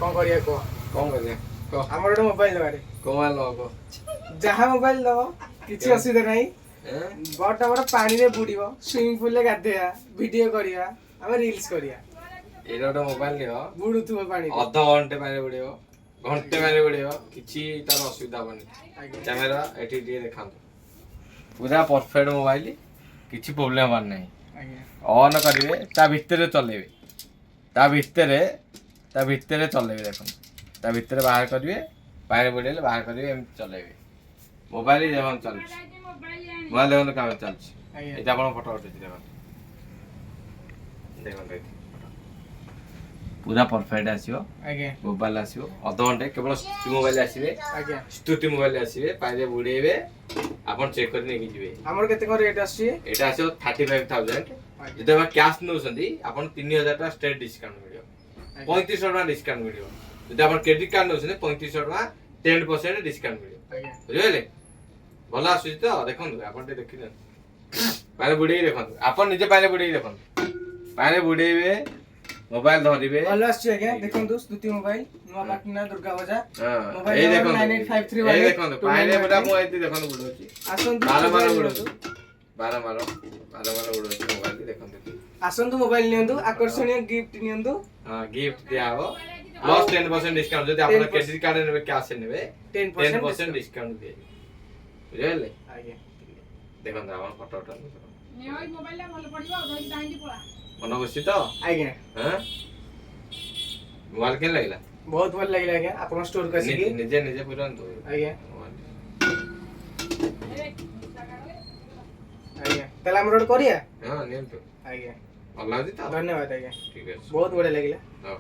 कौन करिया को कौन कर को हमर ଗୋଟେ मोबाइल दबारे कोमाल लोगो जहा मोबाइल दबो किछि असुविधा नाही बट हमर पानी रे बुडीबो स्विमिंग पूल ले गाधेया वीडियो करिया हम रील्स करिया एटा ଗୋଟେ मोबाइल लियो बुडुथु पानी आधा घंटे पानी बुडियो घंटे पानी बुडियो किछि तार असुविधा बनी कैमरा एठी दिए देखांतो पूरा परफेक्ट मोबाइल किछि प्रॉब्लम आर नाही ऑन करिवे ता भितरे चलेबे ता भितरे चलेबे देखो ता भितरे बाहर करिवे पानी बुडेले बाहर करिवे एम चलेबे मोबाइल जेमन चलछ मोबाइल देखो काम चलछ एटा आपण फोटो उठेछि देखो देखो पूरा परफेक्ट आसीबो आगे मोबाइल आसीबो आधा घंटे केवल स्तुति मोबाइल आसीबे आगे स्तुति मोबाइल आसीबे पानी बुडेबे आपण चेक कर नेकी जिवे हमर केते को रेट आसी एटा आसीबो 35000 जदि हम कैश नउसंदी आपण 3000 टा स्टेट डिस्काउंट मिलियो 3500 टा डिस्काउंट मिलियो जदि आपण क्रेडिट कार्ड नउसंदी 3500 टा 10% डिस्काउंट मिलियो बुझिले भला आसी तो देखन आपण ते देखिन पानी बुडेई देखन आपण निजे पानी बुडेई देखन पानी बुडेबे मोबाइल धरिबे भलो आसी आगे देखन तो स्तुति मोबाइल नुवा पाटना दुर्गा बाजार हां मोबाइल ए देखन 9853 ए देखन पानी बडा मो एती देखन बुडोची आसंतु 12 बुडोची 12 बुडोची मोबाइल देखन आसंतु मोबाइल नियंतु आकर्षणीय गिफ्ट नियंतु हां गिफ्ट दिया हो प्लस 10% डिस्काउंट जदि आपण क्रेडिट कार्ड नेबे कैश नेबे 10% डिस्काउंट दिए बुझले आगे देखन आपण फोटो उठा ने ओइ मोबाइल ला भलो पडिबो धरि दांडी पोळा मन खुशी तो आगे हां मोबाइल के लागला बहुत भल लागला आगे आपण स्टोर कर सकी निजे निजे पुरंतो आगे आगे तला हमर करिया हां नियंतो आगे भल लागी तो धन्यवाद आगे ठीक है बहुत बढिया लागला हां